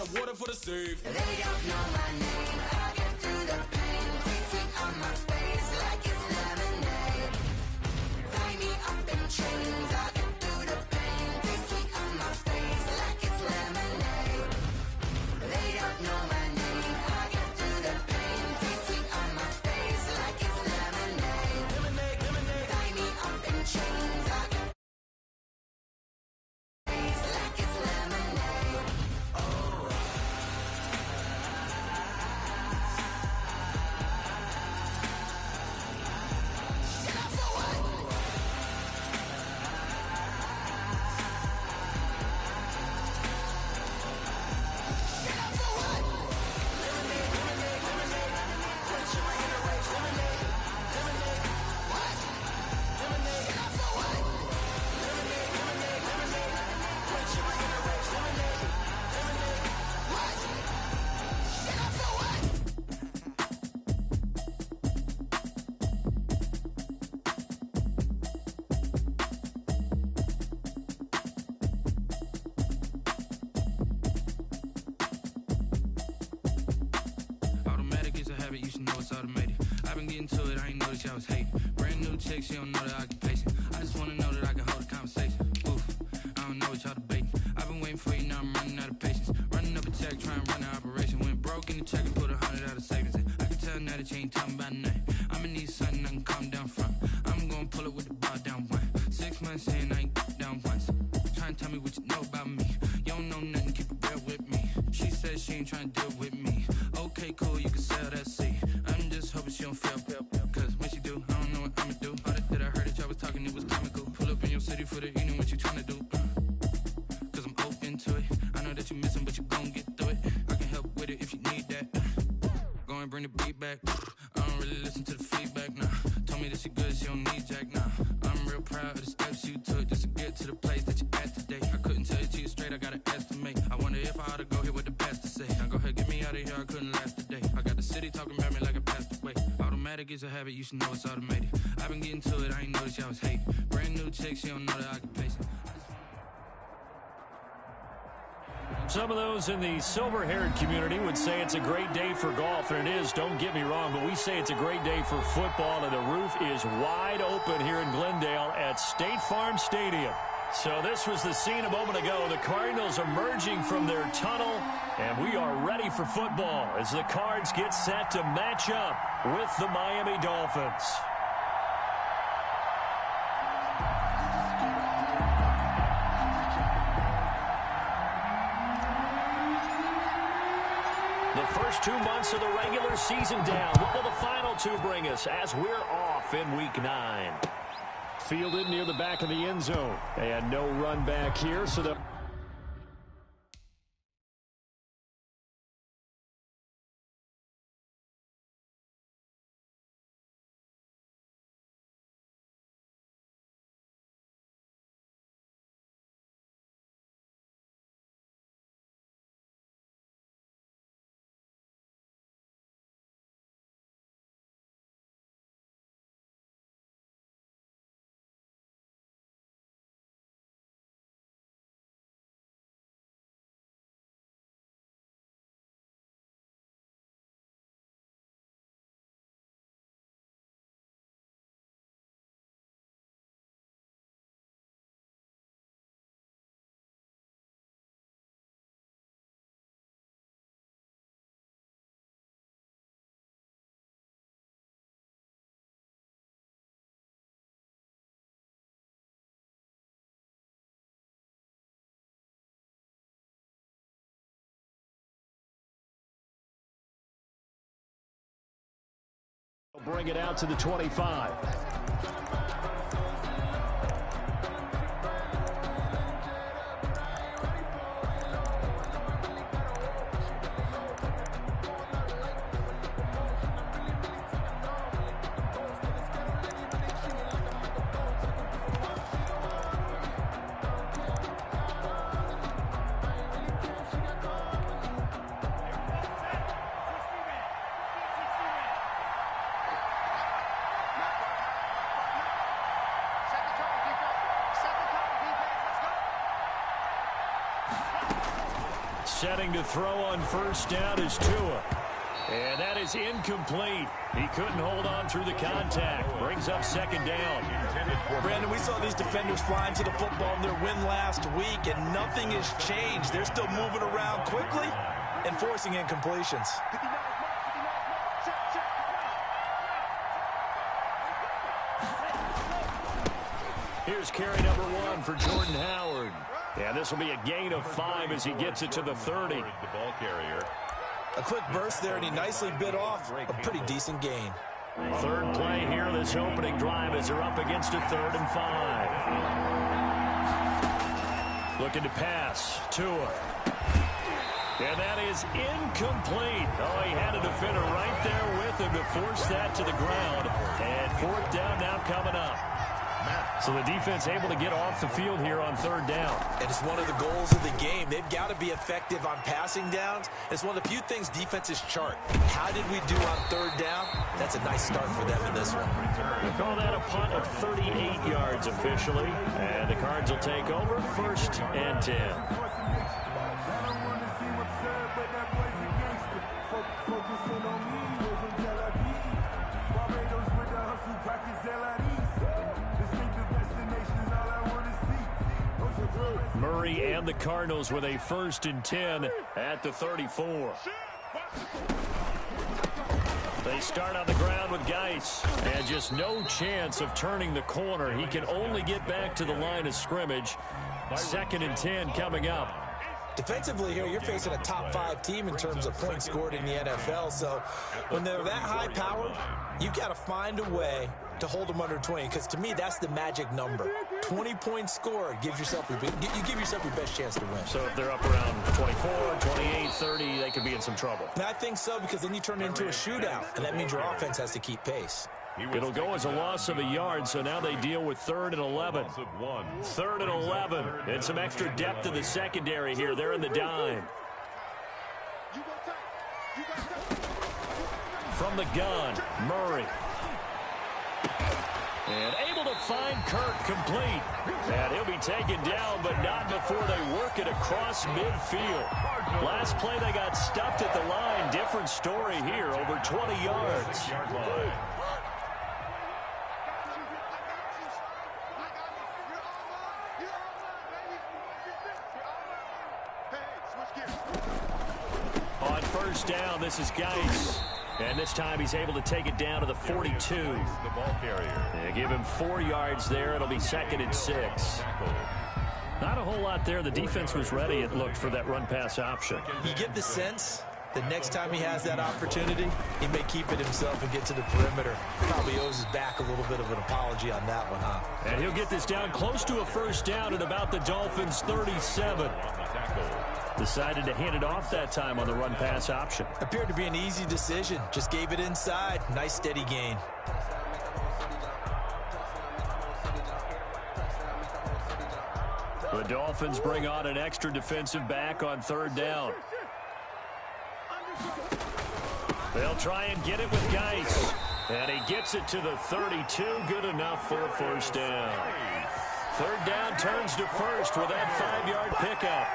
the water for the save. They don't know my name. I get through the pain. Tasting on my face like it's lemonade. Tie me up in chains. I get through the pain. Tasting on my face like it's lemonade. They don't know my name. I get through the pain. Tasting on my face like it's lemonade. Lemonade, lemonade. Tie me up in chains. I get face like it's lemonade. Oh. Get up for what? Get up for what? Lemonade, lemonade, lemonade. Put sugar in the race. Lemonade, lemonade. What? Lemonade. Get up for what? Lemonade, lemonade, lemonade. Put sugar in the race. Lemonade, lemonade. What? Get up for what? Automatic is a habit, you should know it's automated. I've been getting to it, I ain't noticed y'all was hating. Brand new chick, she don't know the occupation. I just wanna know that I can hold a conversation. Oof, I don't know what y'all debating. I've been waiting for you, now I'm running out of patience. Running up a check, trying to run an operation. Went broke in the check and put 100 out of savings in. I can tell now that you ain't talking about nothing. I'ma need something I can calm down from. I'm gonna pull it with the bar down one. 6 months in, I ain't down once. Trying to tell me what you know about me. You don't know nothing, keep it real with me. She said she ain't trying to deal with me. Okay, cool, you can sell that seat. I'm just hoping she don't fail. Cause when she do, I don't know what I'ma do. All that I heard that y'all was talking, it was comical. Pull up in your city for the evening, what you trying to do? Cause I'm open to it. I know that you missing, but you gon' get through it. I can help with it if you need that. Go and bring the beat back. I don't really listen to the feedback, nah. Told me that she good, she don't need jack, nah. I'm real proud of the steps you took just to get to the place that you at today. I couldn't tell it to you straight, I gotta estimate. I wonder if I ought to go here with the best to say. Now go ahead, get me out of here, I couldn't last a day. I got the city talking about me like I passed away. Automatic is a habit, you should know it's automated. I've been getting to it, I ain't noticed y'all was hating. Brand new chick, she don't know the occupation. Some of those in the silver-haired community would say it's a great day for golf, and it is, don't get me wrong, but we say it's a great day for football, and the roof is wide open here in Glendale at State Farm Stadium. So this was the scene a moment ago. The Cardinals emerging from their tunnel, and we are ready for football as the Cards get set to match up with the Miami Dolphins. The first 2 months of the regular season down. What will the final two bring us as we're off in Week 9? Fielded near the back of the end zone. And no run back here, so the bring it out to the 25. Setting to throw on first down is Tua. And that is incomplete. He couldn't hold on through the contact. Brings up second down. Brandon, we saw these defenders flying to the football in their win last week, and nothing has changed. They're still moving around quickly and forcing incompletions. Here's carry number 1 for Jordan Howard. And this will be a gain of 5 as he gets it to the 30. The ball carrier. A quick burst there, and he nicely bit off a pretty decent gain. Third play here, this opening drive as they're up against a 3rd and 5. Looking to pass. Tua. And that is incomplete. Oh, he had a defender right there with him to force that to the ground. And 4th down now coming up. So the defense able to get off the field here on 3rd down. And it's one of the goals of the game. They've got to be effective on passing downs. It's one of the few things defenses chart. How did we do on 3rd down? That's a nice start for them in this one. We call that a punt of 38 yards officially. And the Cards will take over 1st and 10. Murray and the Cardinals with a 1st and 10 at the 34. They start on the ground with Geis, and just no chance of turning the corner. He can only get back to the line of scrimmage. 2nd and 10 coming up. Defensively here, you're facing a top 5 team in terms of points scored in the NFL. So when they're that high powered, you've got to find a way to hold them under 20, because to me that's the magic number. 20 points scored gives yourself you give yourself your best chance to win. So if they're up around 24, 28, 30, they could be in some trouble. And I think so, because then you turn it into a shootout, and that means your offense has to keep pace. It'll go as a loss of a yard, so now they deal with 3rd and 11. 3rd and 11, and some extra depth in the secondary here. They're in the dime. From the gun, Murray. And able to find Kirk complete. And he'll be taken down, but not before they work it across midfield. Last play they got stuffed at the line. Different story here, over 20 yards. On 1st down, this is Geis. And this time he's able to take it down to the 42. The ball carrier. They give him 4 yards there. It'll be 2nd and 6. Not a whole lot there. The defense was ready, it looked, for that run-pass option. You get the sense the next time he has that opportunity, he may keep it himself and get to the perimeter. Probably owes his back a little bit of an apology on that one, huh? And he'll get this down close to a 1st down at about the Dolphins' 37. Decided to hand it off that time on the run-pass option. Appeared to be an easy decision. Just gave it inside. Nice steady gain. The Dolphins bring on an extra defensive back on 3rd down. They'll try and get it with Geis. And he gets it to the 32. Good enough for a 1st down. 3rd down turns to 1st with that 5-yard pickup.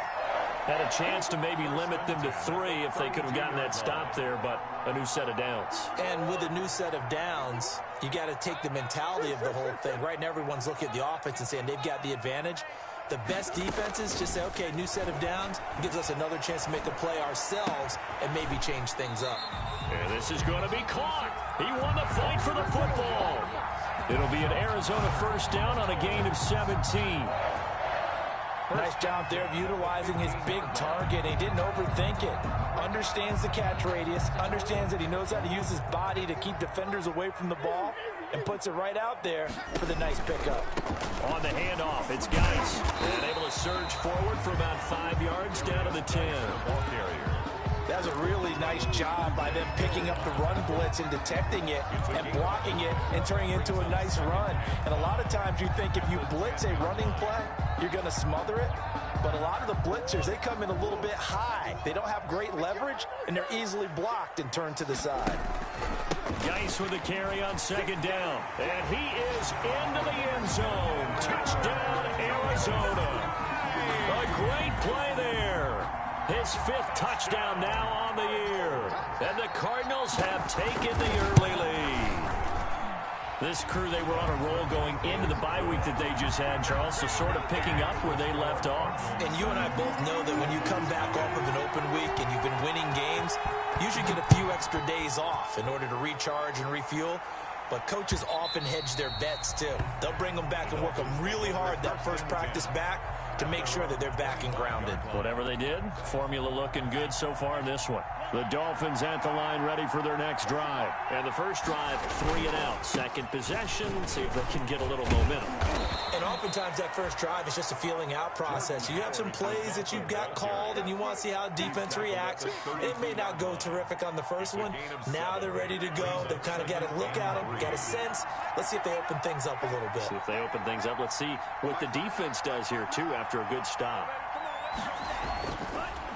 Had a chance to maybe limit them to 3 if they could have gotten that stop there, but a new set of downs. And with a new set of downs, you got to take the mentality of the whole thing. Right now, everyone's looking at the offense and saying they've got the advantage. The best defenses just say, okay, new set of downs, gives us another chance to make a play ourselves and maybe change things up. And this is going to be caught. He won the fight for the football. It'll be an Arizona 1st down on a gain of 17. Nice job there of utilizing his big target. He didn't overthink it. Understands the catch radius. Understands that he knows how to use his body to keep defenders away from the ball. And puts it right out there for the nice pickup. On the handoff, it's Geis. And able to surge forward for about 5 yards down to the 10. Ball carrier. That was a really nice job by them picking up the run blitz and detecting it and blocking it and turning it into a nice run. And a lot of times you think if you blitz a running play, you're going to smother it. But a lot of the blitzers, they come in a little bit high. They don't have great leverage, and they're easily blocked and turned to the side. Geis with a carry on 2nd down. And he is into the end zone. Touchdown, Arizona. A great play there. His fifth touchdown now on the year. And the Cardinals have taken the early lead. This crew, they were on a roll going into the bye week that they just had, Charles, so sort of picking up where they left off. And you and I both know that when you come back off of an open week and you've been winning games, you should get a few extra days off in order to recharge and refuel. But coaches often hedge their bets, too. They'll bring them back and work them really hard that first practice back to make sure that they're back and grounded. Whatever they did, formula looking good so far in this one. The Dolphins at the line ready for their next drive. And the first drive, 3 and out. Second possession, see if they can get a little momentum. And oftentimes that first drive is just a feeling out process. You have some plays that you've got called and you want to see how defense reacts. It may not go terrific on the first one. Now they're ready to go. They've kind of got a look at them, got a sense. Let's see if they open things up a little bit. See if they open things up. Let's see what the defense does here, too, after a good stop.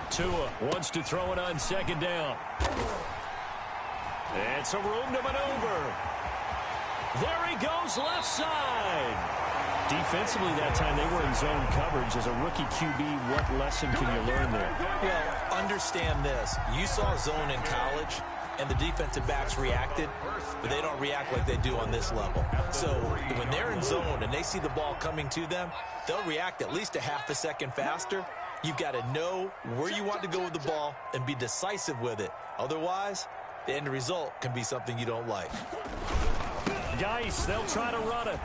Tua wants to throw it on second down. And some room to maneuver. There he goes, left side. Defensively that time, they were in zone coverage. As a rookie QB, what lesson can you learn there? Well, understand this. You saw zone in college, and the defensive backs reacted, but they don't react like they do on this level. So when they're in zone and they see the ball coming to them, they'll react at least a half a second faster. You've got to know where you want to go with the ball and be decisive with it. Otherwise, the end result can be something you don't like. Geis, they'll try to run it.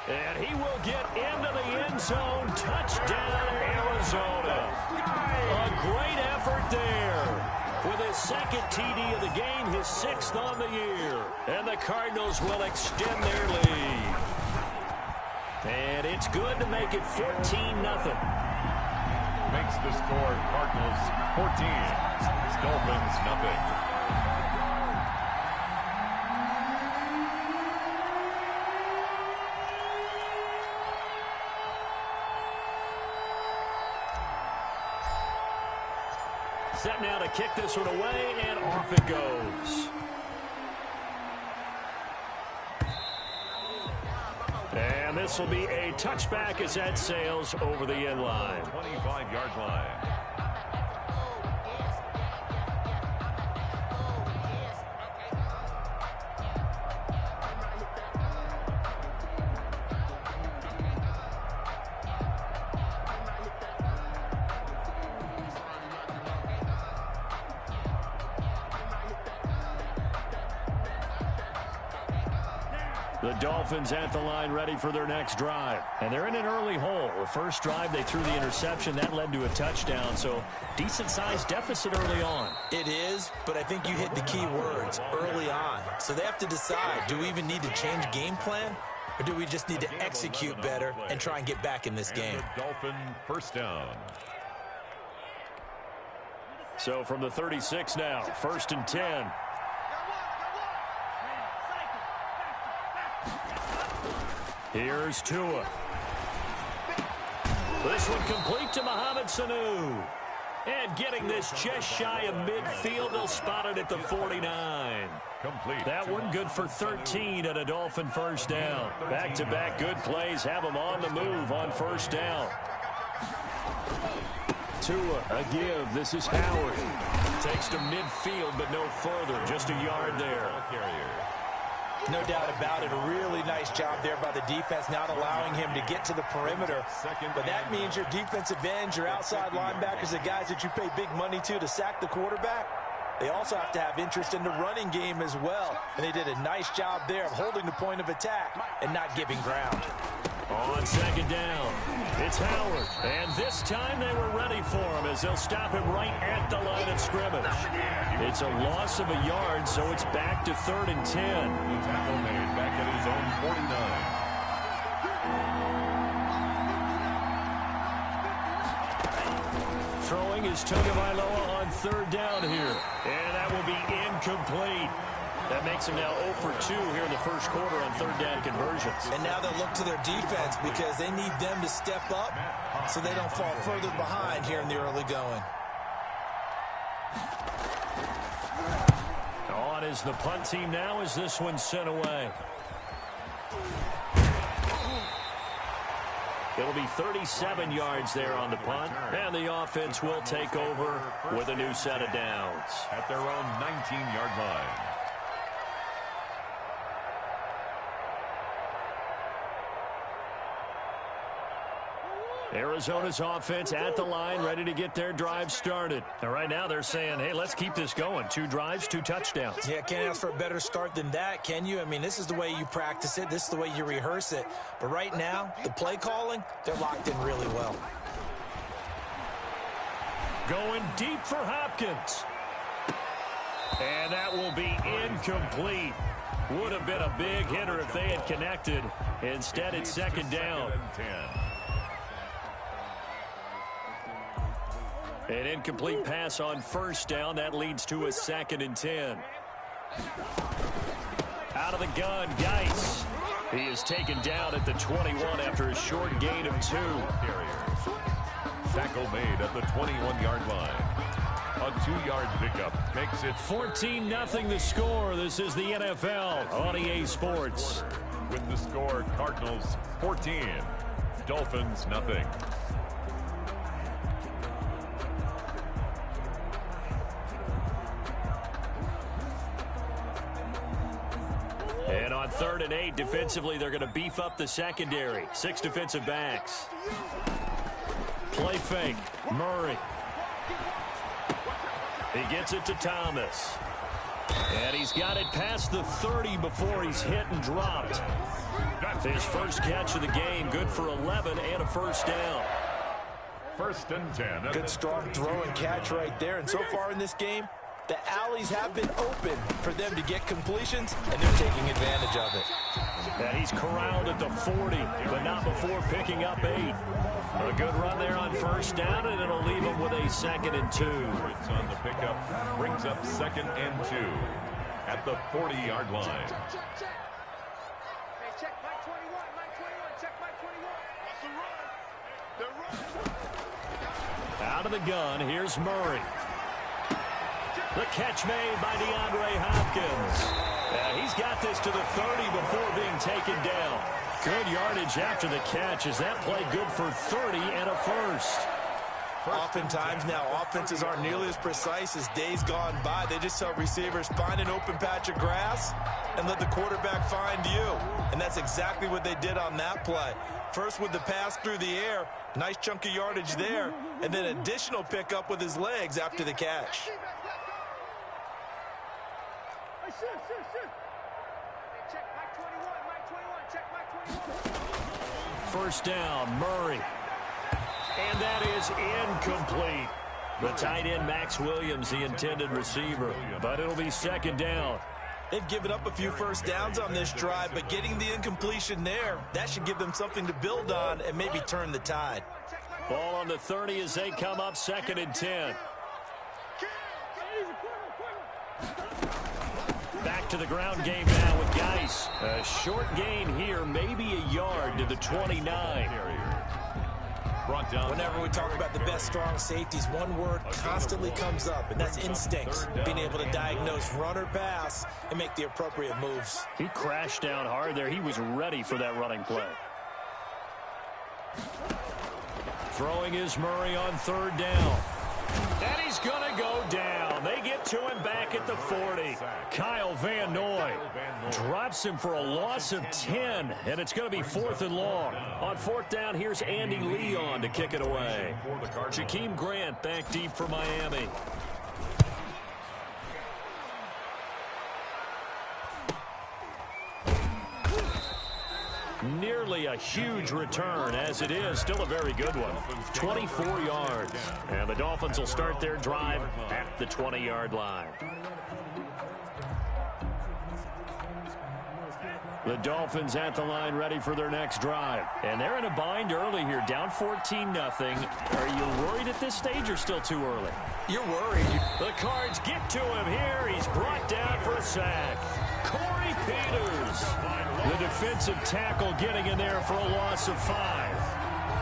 And he will get into the end zone. Touchdown, Arizona. A great effort there. With his second TD of the game, his 6th on the year. And the Cardinals will extend their lead. And it's good to make it 14-0. Makes the score Cardinals 14, Dolphins nothing. Set now to kick this one away, and off it goes. And this will be a touchback as that sails over the end line. 25-yard line. The Dolphins at the line ready for their next drive. And they're in an early hole. The first drive, they threw the interception. That led to a touchdown. So decent-sized deficit early on. It is, but I think you hit the key words, early on. So they have to decide, do we even need to change game plan? Or do we just need to execute better and try and get back in this game? Dolphin first down. So from the 36 now, 1st and 10. Here's Tua. This one complete to Mohamed Sanu. And getting this just shy of midfield, they'll spot it at the 49. Complete. That one good for 13 at a Dolphin first down. Back-to-back good plays have them on the move on first down. Tua, a give. This is Howard. Takes to midfield, but no further. Just a yard there. No doubt about it. A really nice job there by the defense, not allowing him to get to the perimeter. But that means your defensive ends, your outside linebackers, the guys that you pay big money to sack the quarterback, they also have to have interest in the running game as well. And they did a nice job there of holding the point of attack and not giving ground. On second down, it's Howard. And this time they were ready for him as they'll stop him right at the line of scrimmage. It's a loss of a yard, so it's back to 3rd and 10. The tackle made back at his own 49. Throwing is Tagovailoa on 3rd down here. And that will be incomplete. That makes him now 0 for 2 here in the first quarter on 3rd down conversions. And now they'll look to their defense because they need them to step up so they don't fall further behind here in the early going. On is the punt team now as this one's sent away. It'll be 37 yards there on the punt, and the offense will take over with a new set of downs. At their own 19-yard line. Arizona's offense at the line, ready to get their drive started. And right now they're saying, hey, let's keep this going. 2 drives, 2 touchdowns. Yeah, can't ask for a better start than that, can you? I mean, this is the way you practice it. This is the way you rehearse it. But right now, the play calling, they're locked in really well. Going deep for Hopkins. And that will be incomplete. Would have been a big hitter if they had connected. Instead, it's second down. An incomplete pass on first down. That leads to a 2nd and 10. Out of the gun, Geis. He is taken down at the 21 after a short gain of 2. Tackle made at the 21-yard line. A 2-yard pickup makes it 14-0 the score. This is the NFL on EA Sports. With the score, Cardinals 14, Dolphins nothing. And on 3rd and 8, defensively, they're going to beef up the secondary. 6 defensive backs. Play fake. Murray. He gets it to Thomas. And he's got it past the 30 before he's hit and dropped. His first catch of the game, good for 11 and a first down. 1st and 10. Good strong throw and catch right there. And so far in this game, the alleys have been open for them to get completions, and they're taking advantage of it. And he's corralled at the 40, but not before picking up 8. A good run there on first down, and it'll leave him with a 2nd and 2. It's on the pickup, brings up 2nd and 2 at the 40-yard line. Check Mike 21, Mike 21, check Mike 21. Out of the gun, here's Murray. The catch made by DeAndre Hopkins. He's got this to the 30 before being taken down. Good yardage after the catch. Is that play good for 30 and a first? Oftentimes now, offenses aren't nearly as precise as days gone by. They just tell receivers, find an open patch of grass and let the quarterback find you. And that's exactly what they did on that play. First with the pass through the air, nice chunk of yardage there, and then additional pickup with his legs after the catch. Check Mike 21, Mike 21, check Mike 21. First down, Murray. And that is incomplete. The tight end, Max Williams, the intended receiver. But it'll be 2nd down. They've given up a few first downs on this drive, but getting the incompletion there, that should give them something to build on and maybe turn the tide. Ball on the 30 as they come up 2nd and 10. Back to the ground game now with Geis. A short gain here, maybe a yard to the 29. Brought down. Whenever we talk about the best strong safeties, one word constantly comes up, and that's instincts. Being able to diagnose run or pass and make the appropriate moves. He crashed down hard there. He was ready for that running play. Throwing is Murray on 3rd down. And he's going to go down. They get to him back at the 40. Kyle Van Noy drops him for a loss of 10, and it's going to be 4th and long. On 4th down, here's Andy Leon to kick it away. Jakeem Grant back deep for Miami. Nearly a huge return, as it is still a very good one. 24 yards. And the Dolphins will start their drive at the 20-yard line. The Dolphins at the line ready for their next drive. And they're in a bind early here, down 14-0. Are you worried at this stage or still too early? You're worried. The Cards get to him here. He's brought down for a sack. Corey Peters, the defensive tackle, getting in there for a loss of 5.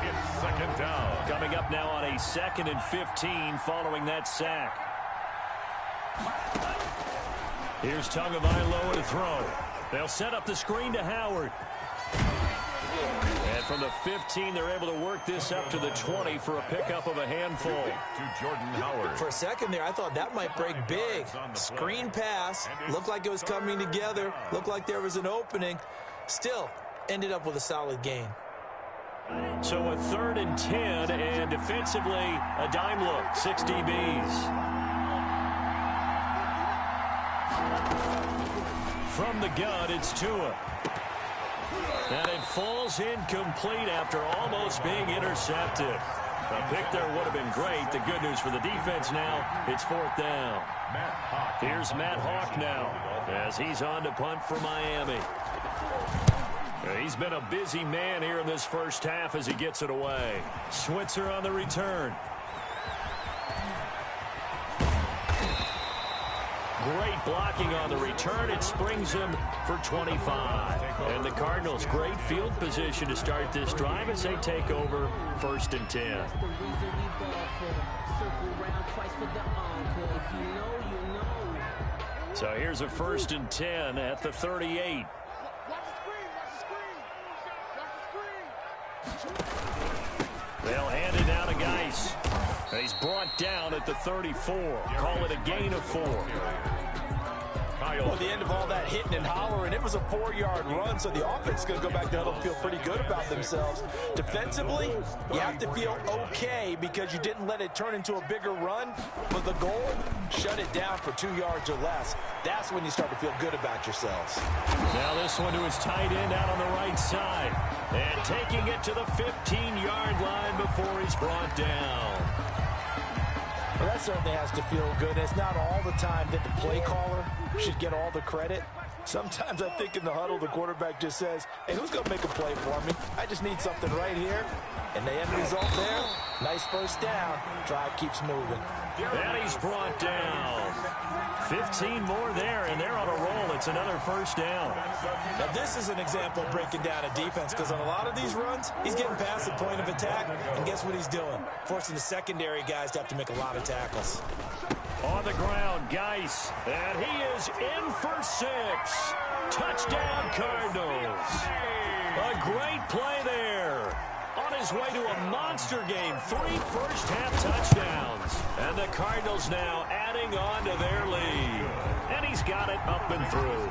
It's 2nd down. Coming up now on a 2nd and 15 following that sack. Here's Tagovailoa to throw. They'll set up the screen to Howard. And And from the 15, they're able to work this up to the 20 for a pickup of a handful. To Jordan Howard. For a second there, I thought that might break big. Screen pass. Looked like it was coming together. Looked like there was an opening. Still, ended up with a solid gain. So a 3rd and 10, and defensively, a dime look, 6 DBs. From the gun, it's Tua. And it falls incomplete after almost being intercepted. A pick there would have been great. The good news for the defense now, it's 4th down. Here's Matt Hawk now as he's on to punt for Miami. He's been a busy man here in this first half as he gets it away. Switzer on the return. Great blocking on the return. It springs him for 25. And the Cardinals, great field position to start this drive as they take over 1st and 10. So here's a 1st and 10 at the 38. They'll hand it down to Geis. He's brought down at the 34. Call it a gain of 4. Well, at the end of all that hitting and hollering, it was a 4-yard run, so the offense is going to go back down and feel pretty good about themselves. Defensively, you have to feel okay because you didn't let it turn into a bigger run. But the goal, shut it down for 2 yards or less. That's when you start to feel good about yourselves. Now this one to his tight end out on the right side. And taking it to the 15-yard line before he's brought down. Well, that certainly has to feel good. It's not all the time that the play caller should get all the credit. Sometimes I think in the huddle, the quarterback just says, hey, who's going to make a play for me? I just need something right here. And the end result there, nice first down. Drive keeps moving. And he's brought down. 15 more there, and they're on a roll. It's another first down. Now, this is an example of breaking down a defense because on a lot of these runs, he's getting past the point of attack, and guess what he's doing? Forcing the secondary guys to have to make a lot of tackles. On the ground, Geis, and he is in for 6. Touchdown, Cardinals. A great play there. On his way to a monster game, 3 first-half touchdowns. And the Cardinals now adding on to their lead. And he's got it up and through.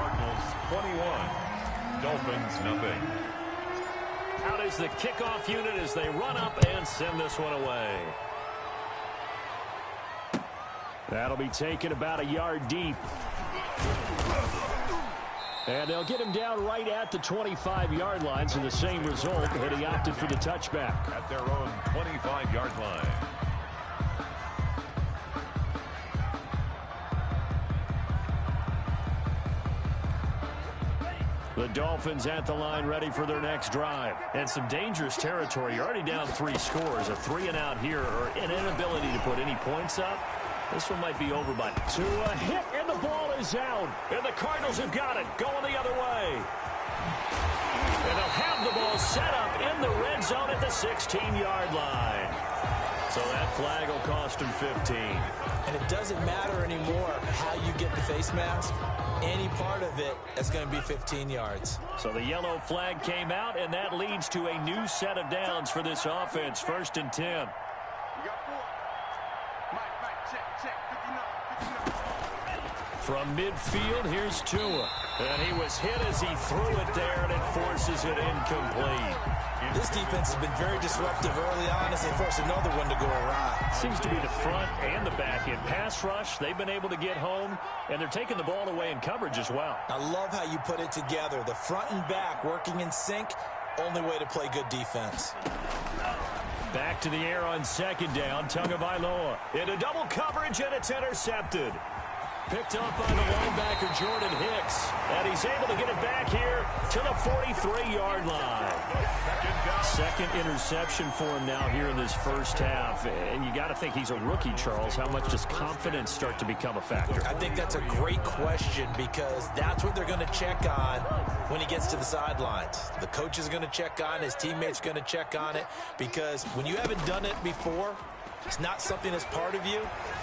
Cardinals 21, Dolphins nothing. Out is the kickoff unit as they run up and send this one away. That'll be taken about a yard deep. And they'll get him down right at the 25-yard line, so the same result, and he opted for the touchback. At their own 25-yard line. The Dolphins at the line ready for their next drive. And some dangerous territory. You're already down 3 scores. A 3-and-out here or an inability to put any points up. This one might be over by to a hit, and the ball is out. And the Cardinals have got it, going the other way. And they'll have the ball set up in the red zone at the 16-yard line. So that flag will cost him 15. And it doesn't matter anymore how you get the face mask. Any part of it is going to be 15 yards. So the yellow flag came out, and that leads to a new set of downs for this offense. 1st and 10. You got 4. Mike, check, 59. From midfield, here's Tua. And he was hit as he threw it there, and it forces it incomplete. This defense has been very disruptive early on as they force another one to go awry. Seems to be the front and the back end. Pass rush, they've been able to get home, and they're taking the ball away in coverage as well. I love how you put it together. The front and back working in sync, only way to play good defense. Back to the air on 2nd down, Tagovailoa. Into double coverage, and it's intercepted. Picked up by the linebacker, Jordan Hicks. And he's able to get it back here to the 43-yard line. 2nd interception for him now here in this first half. And you got to think he's a rookie, Charles. How much does confidence start to become a factor? I think that's a great question because that's what they're going to check on when he gets to the sidelines. The coach is going to check on, his teammates are going to check on it because when you haven't done it before, it's not something that's part of you,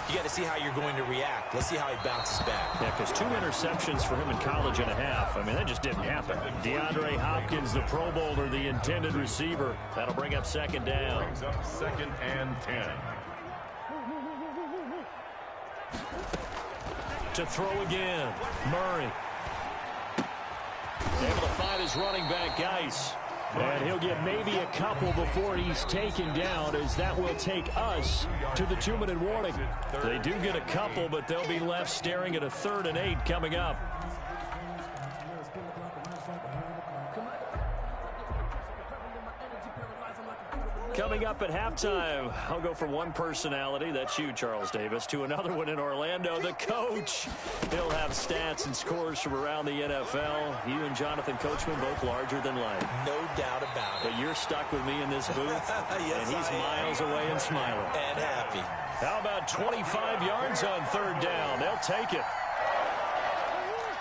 you got to see how you're going to react. Let's see how he bounces back. Yeah, because 2 interceptions for him in college and a half. I mean, that just didn't happen. DeAndre Hopkins, the Pro Bowler, the intended receiver. That'll bring up second down. Brings up 2nd and 10. To throw again, Murray. Able to find his running back, Geis. And he'll get maybe a couple before he's taken down, as that will take us to the 2-minute warning. They do get a couple, but they'll be left staring at a 3rd and 8 coming up. Coming up at halftime, I'll go from one personality, that's you, Charles Davis, to another one in Orlando, the coach. He'll have stats and scores from around the NFL. You and Jonathan Coachman both larger than life. No doubt about it. But you're stuck with me in this booth, Yes, and he's miles away and smiling. And happy. How about 25 yards on 3rd down? They'll take it.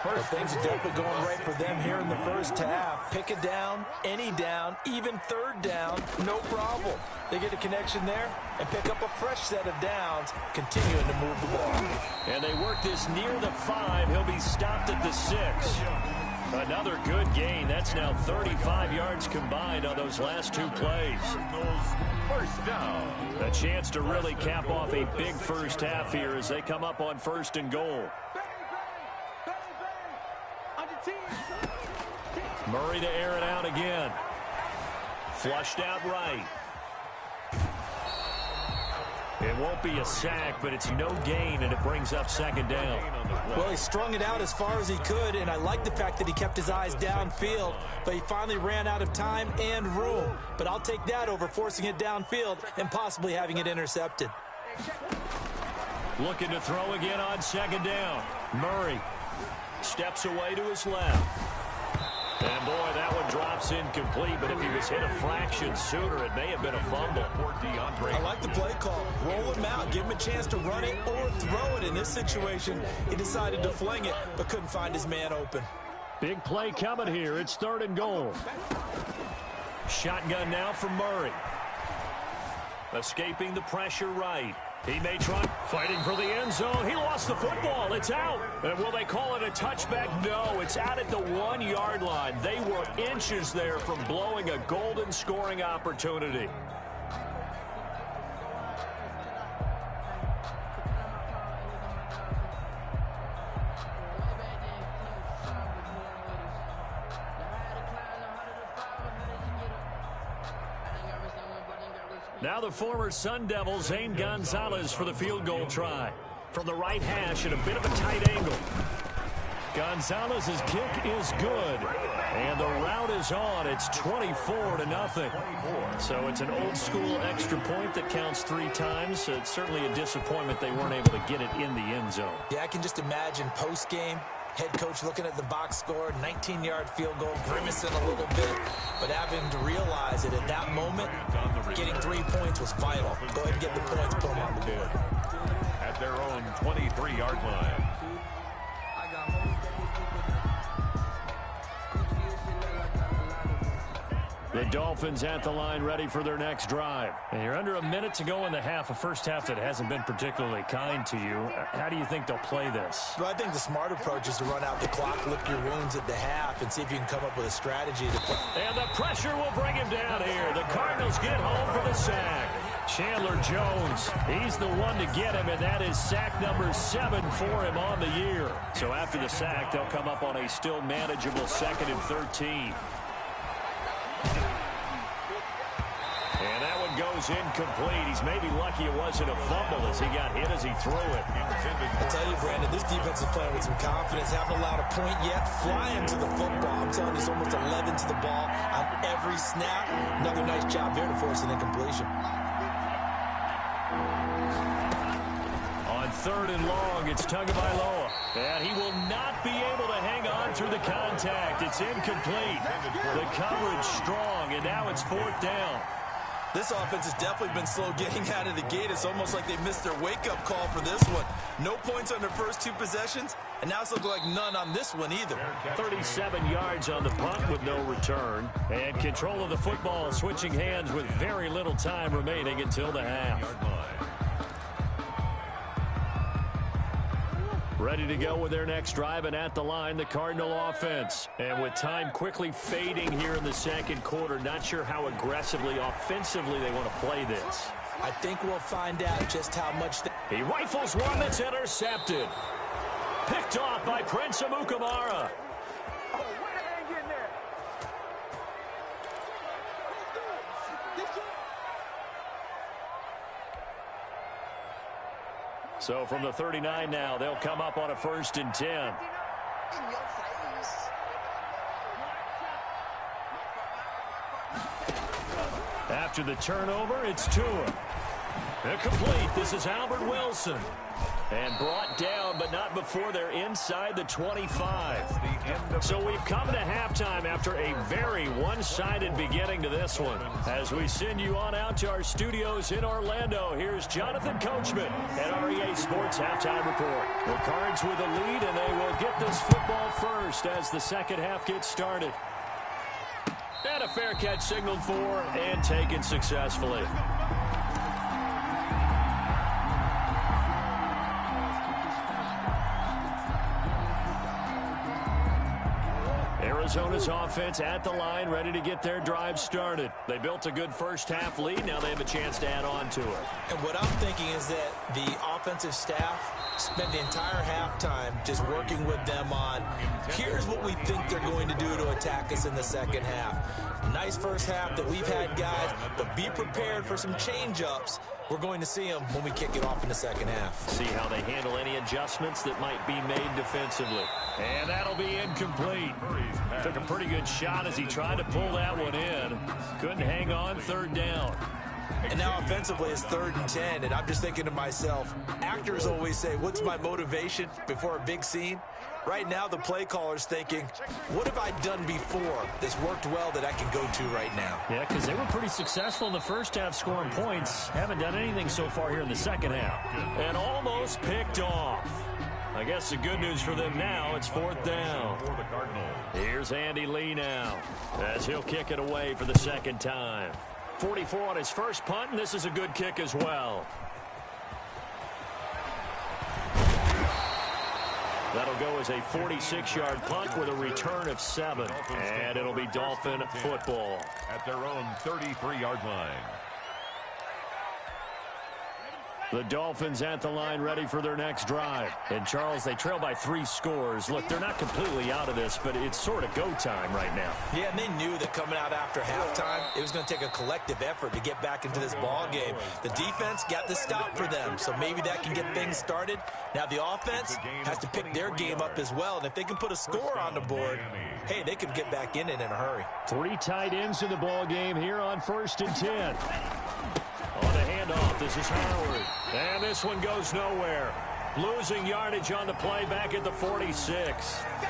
Well, things are definitely going right for them here in the first half. Pick a down, any down, even 3rd down, no problem. They get a connection there and pick up a fresh set of downs, continuing to move the ball. And they work this near the 5. He'll be stopped at the 6. Another good gain. That's now 35 yards combined on those last 2 plays. First down. A chance to really cap off a big first half here as they come up on 1st and goal. Murray to air it out again. Flushed out right. It won't be a sack, but it's no gain, and it brings up 2nd down. Well, he strung it out as far as he could, and I like the fact that he kept his eyes downfield, but he finally ran out of time and room. But I'll take that over forcing it downfield and possibly having it intercepted. Looking to throw again on 2nd down. Murray steps away to his left. And, boy, that one drops incomplete, but if he was hit a fraction sooner, it may have been a fumble. I like the play call. Roll him out, give him a chance to run it or throw it. In this situation, he decided to fling it, but couldn't find his man open. Big play coming here. It's 3rd and goal. Shotgun now for Murray. Escaping the pressure right. He may try fighting for the end zone. He lost the football. It's out. And will they call it a touchback? No, it's out at the 1-yard line. They were inches there from blowing a golden scoring opportunity. Now the former Sun Devil, Zane Gonzalez, for the field goal try. From the right hash at a bit of a tight angle. Gonzalez's kick is good. And the route is on. It's 24-0. So it's an old-school extra point that counts 3 times. So it's certainly a disappointment they weren't able to get it in the end zone. Yeah, I can just imagine post-game, head coach looking at the box score, 19-yard field goal, grimacing a little bit, but having to realize that at that moment, getting 3 points was vital. Go ahead and get the points, put them on the board. At their own 23-yard line. The Dolphins at the line, ready for their next drive. And you're under a minute to go in the half, a first half that hasn't been particularly kind to you. How do you think they'll play this? Well, I think the smart approach is to run out the clock, lick your wounds at the half, and see if you can come up with a strategy to play. And the pressure will bring him down here. The Cardinals get home for the sack. Chandler Jones, he's the one to get him, and that is sack number 7 for him on the year. So after the sack, they'll come up on a still manageable 2nd and 13. And that one goes incomplete. He's maybe lucky it wasn't a fumble as he got hit as he threw it. I tell you, Brandon, this defense is playing with some confidence. Haven't allowed a point yet. Flying to the football. I'm telling you, it's almost 11 to the ball on every snap. Another nice job there to force an incompletion. On 3rd and long, it's Tagovailoa. And he will not be able to hang on through the contact. It's incomplete. The coverage strong, and now it's 4th down. This offense has definitely been slow getting out of the gate. It's almost like they missed their wake-up call for this one. No points on their first 2 possessions, and now it's looking like none on this one either. 37 yards on the punt with no return. And control of the football switching hands with very little time remaining until the half. Ready to go with their next drive, and at the line, the Cardinal offense. And with time quickly fading here in the second quarter, not sure how aggressively, offensively they want to play this. I think we'll find out just how much He rifles one that's intercepted. Picked off by Prince Amukamara. So from the 39 now, they'll come up on a 1st and 10. After the turnover, it's Tua. Incomplete. This is Albert Wilson. And brought down, but not before they're inside the 25. So we've come to halftime after a very one-sided beginning to this one. As we send you on out to our studios in Orlando, here's Jonathan Coachman at REA Sports Halftime Report. The Cards with a lead, and they will get this football first as the second half gets started. And a fair catch signaled for and taken successfully. Arizona's offense at the line, ready to get their drive started. They built a good first half lead. Now they have a chance to add on to it. And what I'm thinking is that the offensive staff spent the entire halftime just working with them on, here's what we think they're going to do to attack us in the second half. Nice first half that we've had, guys, but be prepared for some change-ups. We're going to see them when we kick it off in the second half. See how they handle any adjustments that might be made defensively. And that'll be incomplete. Took a pretty good shot as he tried to pull that one in. Couldn't hang on, 3rd down. And now offensively it's 3rd and 10, and I'm just thinking to myself, actors always say, what's my motivation before a big scene? Right now the play caller's thinking, what have I done before that's worked well that I can go to right now? Yeah, because they were pretty successful in the first half scoring points. Haven't done anything so far here in the second half. And almost picked off. I guess the good news for them now, it's 4th down. Here's Andy Lee now as he'll kick it away for the second time. 44 on his first punt, and this is a good kick as well. That'll go as a 46-yard punt with a return of 7. And it'll be Dolphin football. At their own 33-yard line. The Dolphins at the line ready for their next drive. And, Charles, they trail by 3 scores. Look, they're not completely out of this, but it's sort of go time right now. Yeah, and they knew that coming out after halftime, it was going to take a collective effort to get back into this ball game. The defense got the stop for them, so maybe that can get things started. Now the offense has to pick their game up as well, and if they can put a score on the board, hey, they could get back in it in a hurry. 3 tight ends in the ball game here on 1st and 10. On the handoff, this is Howard. And this one goes nowhere. Losing yardage on the play back at the 46. I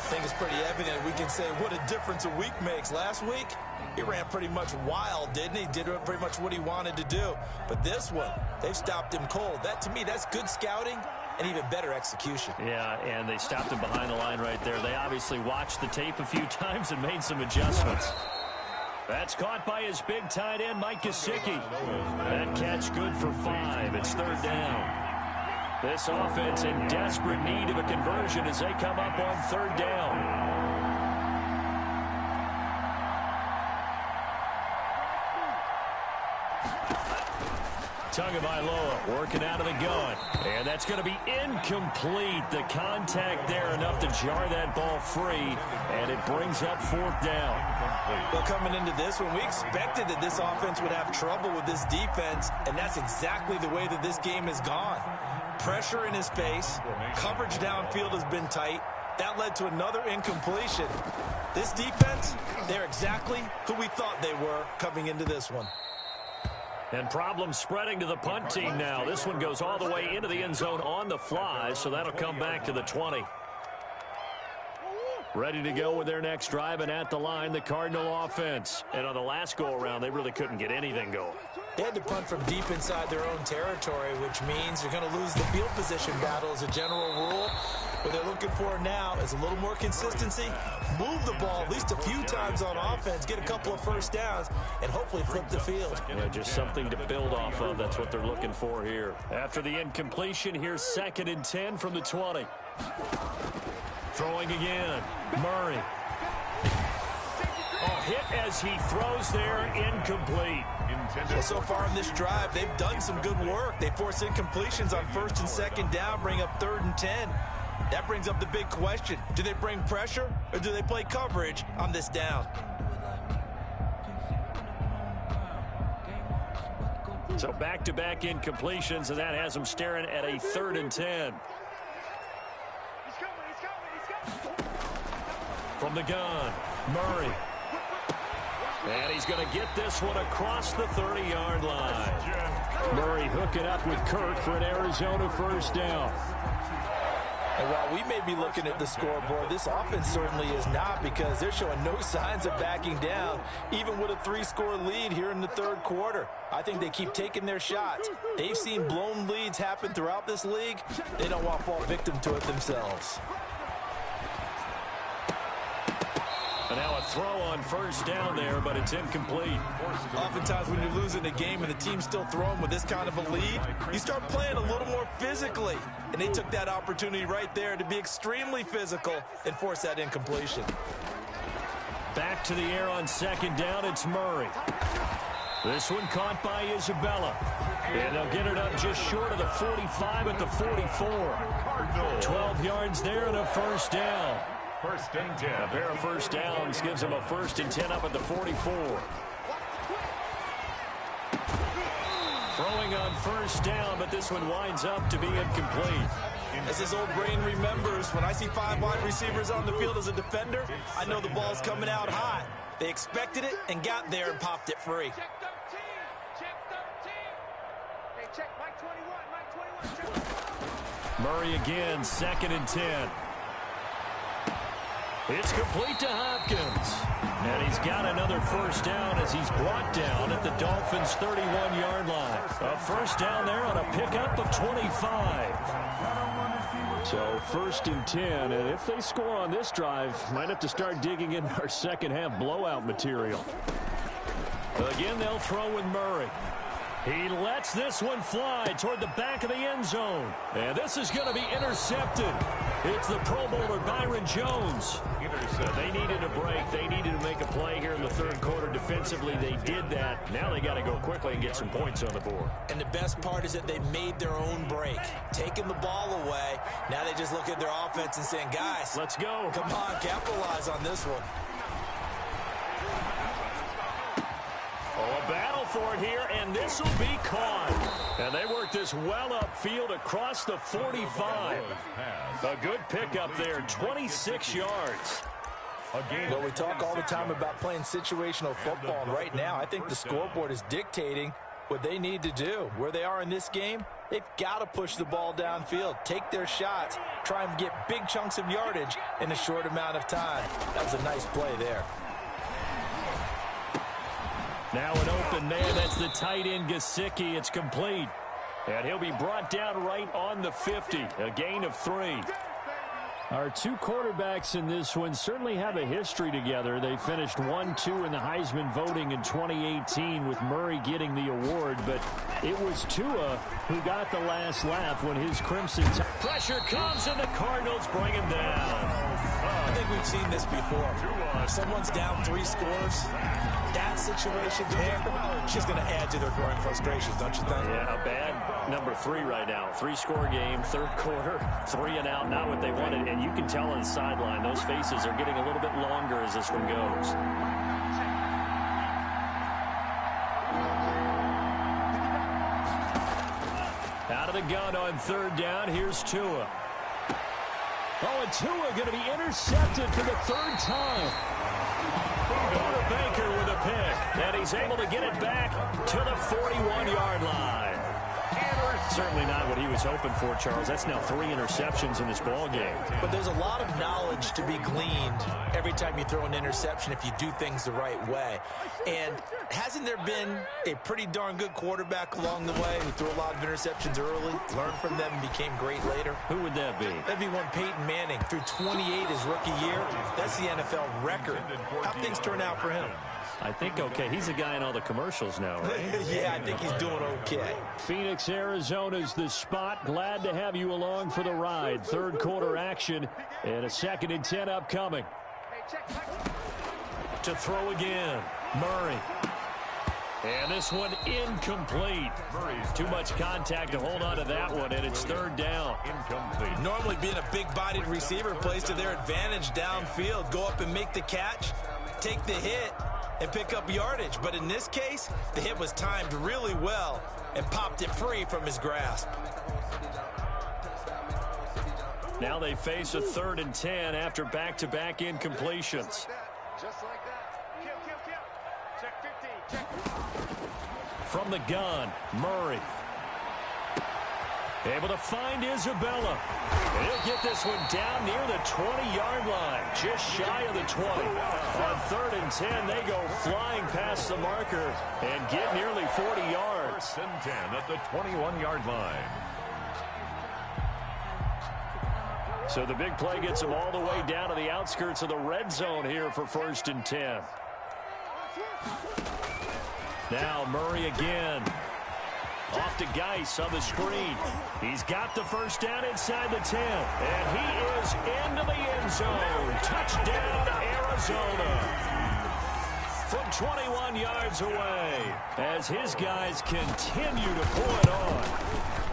think it's pretty evident. We can say what a difference a week makes. Last week, he ran pretty much wild, didn't he? Did pretty much what he wanted to do. But this one, they've stopped him cold. That, to me, that's good scouting and even better execution. Yeah, and they stopped him behind the line right there. They obviously watched the tape a few times and made some adjustments. That's caught by his big tight end, Mike Gesicki. That catch good for 5. It's 3rd down. This offense in desperate need of a conversion as they come up on 3rd down. Tagovailoa working out of the gun. And that's going to be incomplete. The contact there enough to jar that ball free. And it brings up 4th down. Well, coming into this one, we expected that this offense would have trouble with this defense. And that's exactly the way that this game has gone. Pressure in his face. Coverage downfield has been tight. That led to another incompletion. This defense, they're exactly who we thought they were coming into this one. And problems spreading to the punt team now. This one goes all the way into the end zone on the fly, so that'll come back to the 20. Ready to go with their next drive, and at the line, the Cardinal offense. And on the last go-around, they really couldn't get anything going. They had to punt from deep inside their own territory, which means you're going to lose the field position battle as a general rule. What they're looking for now is a little more consistency, move the ball at least a few times on offense, get a couple of first downs, and hopefully flip the field. Yeah, just something to build off of. That's what they're looking for here. After the incompletion, here's 2nd and 10 from the 20. Throwing again. Murray. Oh, hit as he throws there, incomplete. Well, so far in this drive, they've done some good work. They force incompletions on 1st and 2nd down, bring up 3rd and 10. That brings up the big question. Do they bring pressure or do they play coverage on this down? So back-to-back incompletions, and that has them staring at a 3rd and 10. From the gun, Murray. And he's going to get this one across the 30-yard line. Murray hooking up with Kirk for an Arizona first down. And while we may be looking at the scoreboard, this offense certainly is not, because they're showing no signs of backing down, even with a 3-score lead here in the 3rd quarter. I think they keep taking their shots. They've seen blown leads happen throughout this league. They don't want to fall victim to it themselves. And now a throw on first down there, but it's incomplete. Oftentimes when you're losing a game and the team's still throwing with this kind of a lead, you start playing a little more physically. And they took that opportunity right there to be extremely physical and force that incompletion. Back to the air on 2nd down, it's Murray. This one caught by Isabella. And they'll get it up just short of the 45 at the 44. 12 yards there and a first down. 1st and 10. A pair of first downs gives them a 1st and 10 up at the 44. Throwing on first down, but this one winds up to be incomplete. As his old brain remembers, when I see 5 wide receivers on the field as a defender, I know the ball's coming out hot. They expected it and got there and popped it free. Check 13. Check 13. Hey, check Mike 21. Mike 21. Check. Murray again, 2nd and 10. It's complete to Hopkins. And he's got another first down as he's brought down at the Dolphins' 31-yard line. A first down there on a pickup of 25. So 1st and 10, and if they score on this drive, might have to start digging in our second-half blowout material. Again, they'll throw with Murray. He lets this one fly toward the back of the end zone. And this is going to be intercepted. It's the Pro Bowler Byron Jones. They needed a break. They needed to make a play here in the 3rd quarter defensively. They did that. Now they got to go quickly and get some points on the board. And the best part is that they made their own break, taking the ball away. Now they just look at their offense and saying, guys, let's go. Come on, capitalize on this one. Oh, a battle for it here, and this will be caught. And they work this well upfield across the 45. A good pickup there, 26 yards. Well, we talk all the time about playing situational football, and right now I think the scoreboard is dictating what they need to do. Where they are in this game, they've got to push the ball downfield, take their shots, try and get big chunks of yardage in a short amount of time. That was a nice play there. Now an open man, that's the tight end Gesicki. It's complete. And he'll be brought down right on the 50. A gain of 3. Our 2 quarterbacks in this one certainly have a history together. They finished 1-2 in the Heisman voting in 2018 with Murray getting the award. But it was Tua who got the last laugh when his Crimson pressure comes and the Cardinals bring him down. I think we've seen this before. If someone's down 3 scores, that situation there, she's going to add to their growing frustrations, don't you think? Yeah, a bad number 3 right now. 3-score game, 3rd quarter, 3 and out, not what they wanted. And you can tell on the sideline, those faces are getting a little bit longer as this one goes. Out of the gun on 3rd down, here's Tua. Oh, and Tua going to be intercepted for the 3rd time. Buda Baker with a pick, and he's able to get it back to the 41-yard line. Certainly not what he was hoping for, Charles. That's now 3 interceptions in this ball game. But there's a lot of knowledge to be gleaned every time you throw an interception if you do things the right way. And hasn't there been a pretty darn good quarterback along the way who threw a lot of interceptions early, learned from them, and became great later? Who would that be? That'd be one Peyton Manning. Threw 28 his rookie year. That's the NFL record. How things turn out for him? I think okay. He's a guy in all the commercials now, right? Yeah, I think he's doing okay. Phoenix, Arizona's the spot. Glad to have you along for the ride. Third quarter action and a 2nd and 10 upcoming. To throw again, Murray. And this one incomplete. Too much contact to hold on to that one, and it's 3rd down. Incomplete. Normally being a big-bodied receiver plays to their advantage downfield. Go up and make the catch, take the hit, and pick up yardage. But in this case, the hit was timed really well and popped it free from his grasp. Now they face a 3rd and 10 after back-to-back incompletions. Just like that. Kill. Check 15. Check. From the gun, Murray. Able to find Isabella. And he'll get this one down near the 20-yard line, just shy of the 20. On 3rd and 10, they go flying past the marker and get nearly 40 yards. 1st and 10 at the 21-yard line. So the big play gets them all the way down to the outskirts of the red zone here for 1st and 10. Now Murray again. Off to Geis on the screen. He's got the 1st down inside the 10. And he is into the end zone. Touchdown, Arizona. From 21 yards away as his guys continue to pull it on.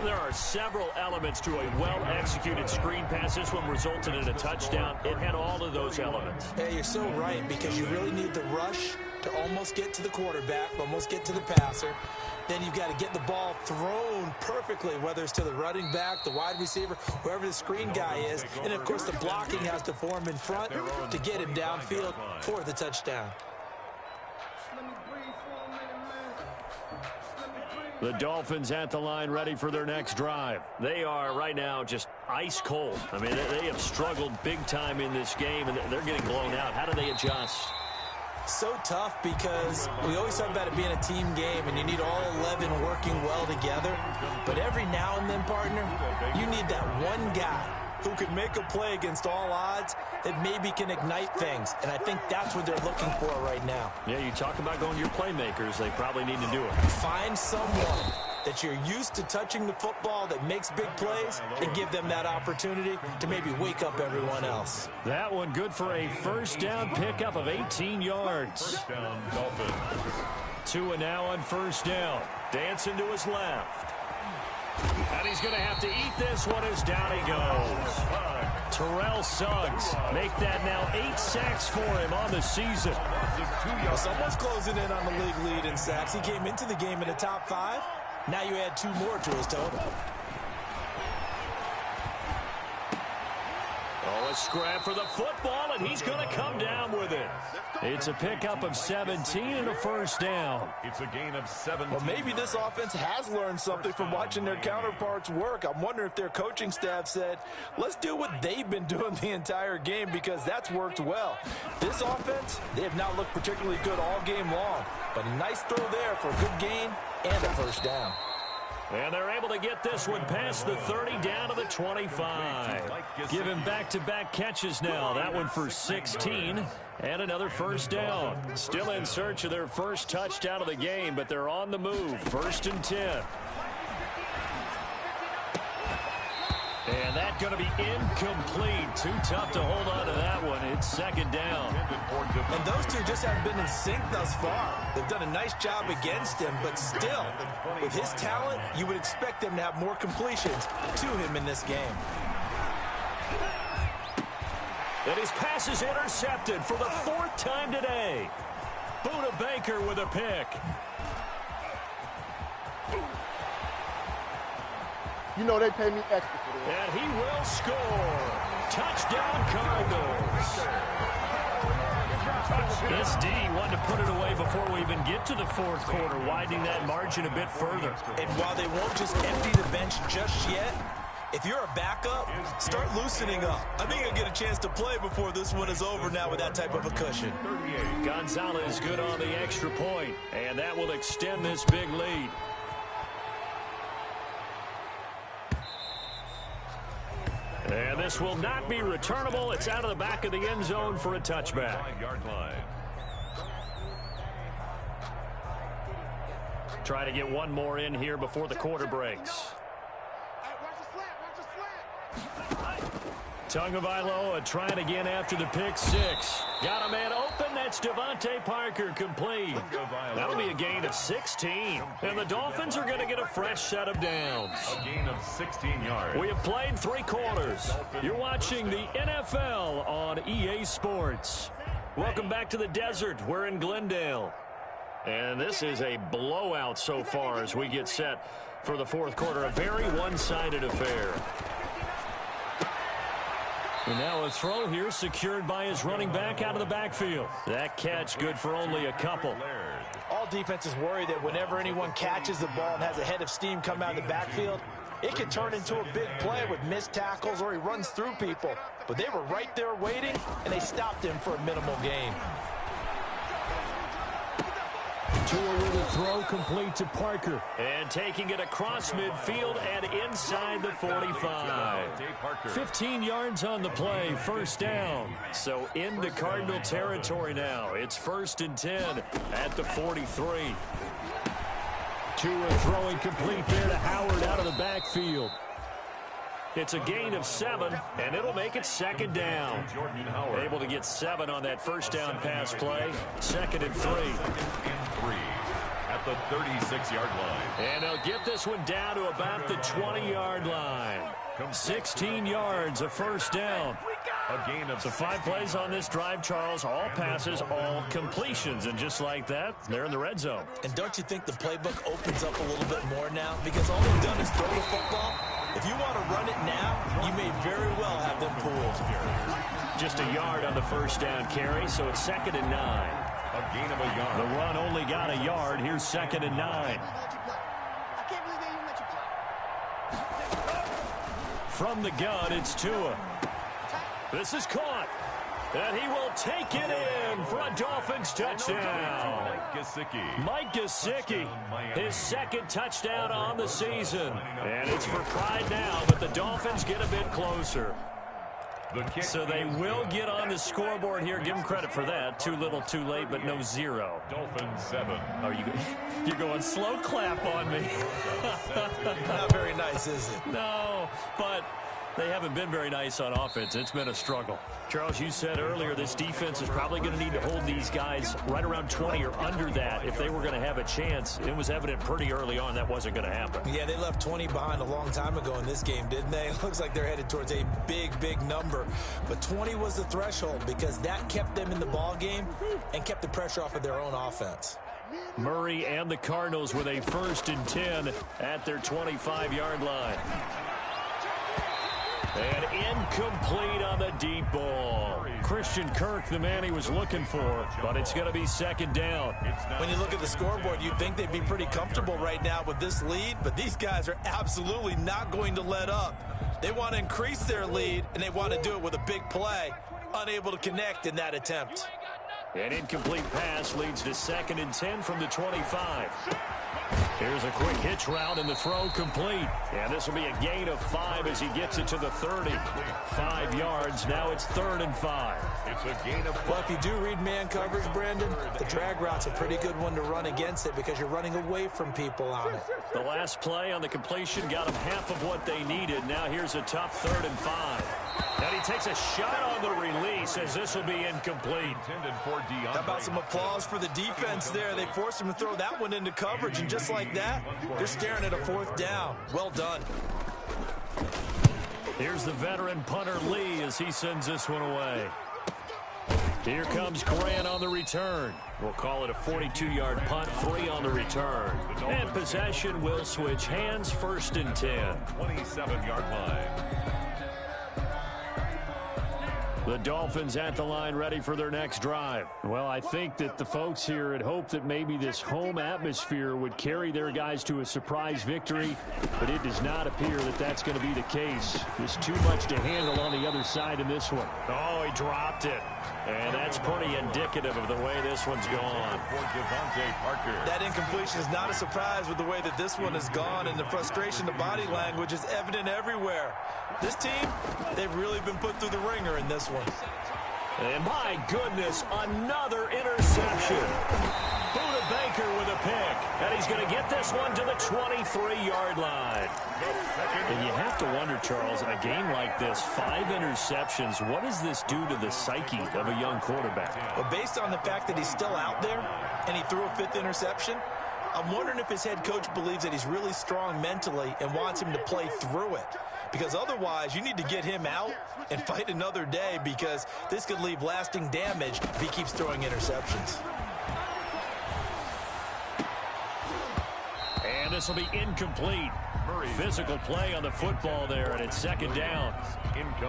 There are several elements to a well-executed screen pass. This one resulted in a touchdown. It had all of those elements. Hey, you're so right, because you really need the rush to almost get to the quarterback, almost get to the passer. Then you've got to get the ball thrown perfectly, whether it's to the running back, the wide receiver, whoever the screen guy is. And, of course, the blocking has to form in front to get him downfield for the touchdown. The Dolphins at the line, ready for their next drive. They are right now just ice cold. I mean, they have struggled big time in this game, and they're getting blown out. How do they adjust? So tough, because we always talk about it being a team game, and you need all 11 working well together. But every now and then, partner, you need that one guy who can make a play against all odds that maybe can ignite things. And I think that's what they're looking for right now. Yeah, you talk about going to your playmakers. They probably need to do it. Find someone that you're used to touching the football that makes big plays and give them that opportunity to maybe wake up everyone else. That one good for a 1st down pickup of 18 yards. 1st down, Dolphins. Tua now on 1st down. Dancing to his left. And he's going to have to eat this one as down he goes. Terrell Suggs make that now 8 sacks for him on the season. Well, someone's closing in on the league lead in sacks. He came into the game in the top 5. Now you add 2 more to his total. Oh, a scrap for the football, and he's going to come down with it. It's a pickup of 17 and a 1st down. It's a gain of 7. Well, maybe this offense has learned something from watching their counterparts work. I'm wondering if their coaching staff said, let's do what they've been doing the entire game, because that's worked well. This offense, they have not looked particularly good all game long, but a nice throw there for a good gain and a 1st down. And they're able to get this one past the 30 down to the 25. Give him back-to-back catches now. That one for 16 and another 1st down. Still in search of their 1st touchdown of the game, but they're on the move. 1st and 10. And that's going to be incomplete. Too tough to hold on to that one. It's 2nd down. And those two just haven't been in sync thus far. They've done a nice job against him, but still, with his talent, you would expect them to have more completions to him in this game. And his pass is intercepted for the 4th time today. Buda Baker with a pick. You know they pay me extra for this. And he will score. Touchdown, Cardinals. This D wanted to put it away before we even get to the fourth quarter, widening that margin a bit further. And while they won't just empty the bench just yet, if you're a backup, start loosening up. I think you'll get a chance to play before this one is over now with that type of a cushion. Gonzalez good on the extra point, and that will extend this big lead. And this will not be returnable. It's out of the back of the end zone for a touchback. 5-yard line. Try to get one more in here before the quarter breaks. Tagovailoa trying again after the pick six. Got a man open. That's Devontae Parker complete. That'll be a gain of 16. And the Dolphins are going to get a fresh set of downs. A gain of 16 yards. We have played 3 quarters. You're watching the NFL on EA Sports. Welcome back to the desert. We're in Glendale. And this is a blowout so far as we get set for the fourth quarter. A very one-sided affair. And now a throw here secured by his running back out of the backfield. That catch good for only a couple. All defenses worry that whenever anyone catches the ball and has a head of steam come out of the backfield, it can turn into a big play with missed tackles or he runs through people. But they were right there waiting, and they stopped him for a minimal gain. Tua with a throw complete to Parker. And taking it across midfield and inside the 45. 15 yards on the play, first down. So into Cardinal territory now. It's 1st and 10 at the 43. Tua throwing complete there to Howard out of the backfield. It's a gain of 7, and it'll make it 2nd down. Able to get 7 on that first down pass play. 2nd and 3. At the 36-yard line. And they'll get this one down to about the 20-yard line. 16 yards, a first down. A gain of 5 plays on this drive, Charles. All passes, all completions. And just like that, they're in the red zone. And don't you think the playbook opens up a little bit more now? Because all they've done is throw the football. If you want to run it now, you may very well have them pulled. Just a yard on the first down carry, so it's 2nd and 9. A gain of a yard. The run only got a yard. Here's 2nd and 9. From the gun, it's Tua. This is caught. And he will take it in for a Dolphins touchdown. Mike Gesicki, his 2nd touchdown on the season. And it's for pride now, but the Dolphins get a bit closer. So they will get on the scoreboard here. Give them credit for that. Too little, too late, but no 0. Dolphins 7. Oh, you're going slow clap on me. Not very nice, is it? No, but they haven't been very nice on offense. It's been a struggle. Charles, you said earlier this defense is probably going to need to hold these guys right around 20 or under that if they were going to have a chance. It was evident pretty early on that wasn't going to happen. Yeah, they left 20 behind a long time ago in this game, didn't they? It looks like they're headed towards a big, big number. But 20 was the threshold because that kept them in the ball game and kept the pressure off of their own offense. Murray and the Cardinals with a 1st and 10 at their 25-yard line. And incomplete on the deep ball. Christian Kirk, the man he was looking for, but it's going to be 2nd down. When you look at the scoreboard, you'd think they'd be pretty comfortable right now with this lead, but these guys are absolutely not going to let up. They want to increase their lead, and they want to do it with a big play. Unable to connect in that attempt. An incomplete pass leads to 2nd and 10 from the 25. Here's a quick hitch route and the throw complete. And this will be a gain of 5 as he gets it to the 30. 5 yards. Now it's 3rd and 5. It's a gain of 5. Well, if you do read man coverage, Brandon, the drag route's a pretty good one to run against it because you're running away from people on it. The last play on the completion got them half of what they needed. Now here's a tough 3rd and 5. And he takes a shot on the release as this will be incomplete. How about some applause for the defense there? They forced him to throw that one into coverage, and just like that, they're staring at a 4th down. Well done. Here's the veteran punter Lee as he sends this one away. Here comes Grant on the return. We'll call it a 42-yard punt, 3 on the return. And possession will switch hands, 1st and 10. 27-yard line. The Dolphins at the line ready for their next drive. Well, I think that the folks here had hoped that maybe this home atmosphere would carry their guys to a surprise victory, but it does not appear that that's going to be the case. There's too much to handle on the other side in this one. Oh, he dropped it. And that's pretty indicative of the way this one's gone. That incompletion is not a surprise with the way that this one has gone, and the frustration, the body language is evident everywhere. This team, they've really been put through the ringer in this one. And my goodness, another interception. Buda Baker with a pick. And he's going to get this one to the 23-yard line. And you have to wonder, Charles, in a game like this, 5 interceptions, what does this do to the psyche of a young quarterback? Well, based on the fact that he's still out there and he threw a 5th interception, I'm wondering if his head coach believes that he's really strong mentally and wants him to play through it. Because otherwise, you need to get him out and fight another day, because this could leave lasting damage if he keeps throwing interceptions. And this will be incomplete. Physical play on the football there, and it's 2nd down.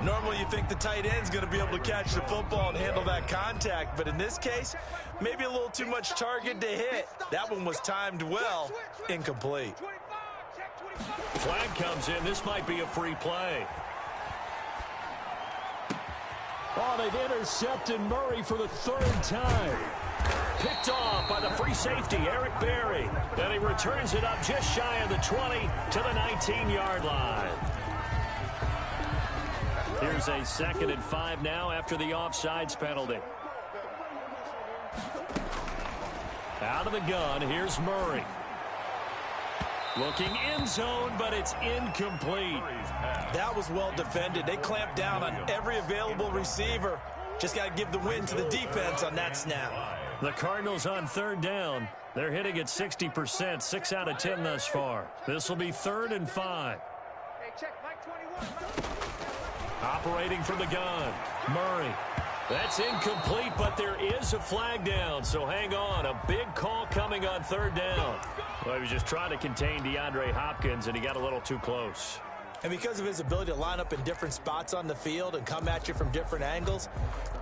Normally you think the tight end's going to be able to catch the football and handle that contact, but in this case, maybe a little too much target to hit. That one was timed well. Incomplete. Flag comes in. This might be a free play. Oh, they've intercepted Murray for the 3rd time. Picked off by the free safety, Eric Berry. And he returns it up just shy of the 20 to the 19-yard line. Here's a 2nd and 5 now after the offsides penalty. Out of the gun, here's Murray. Looking end zone, but it's incomplete. That was well defended. They clamped down on every available receiver. Just got to give the win to the defense on that snap. The Cardinals on 3rd down. They're hitting at 60%, 6 out of 10 thus far. This will be 3rd and 5. Hey, check, Mike 21. Operating from the gun, Murray. That's incomplete, but there is a flag down, so hang on. A big call coming on 3rd down. Well, he was just trying to contain DeAndre Hopkins, and he got a little too close. And because of his ability to line up in different spots on the field and come at you from different angles,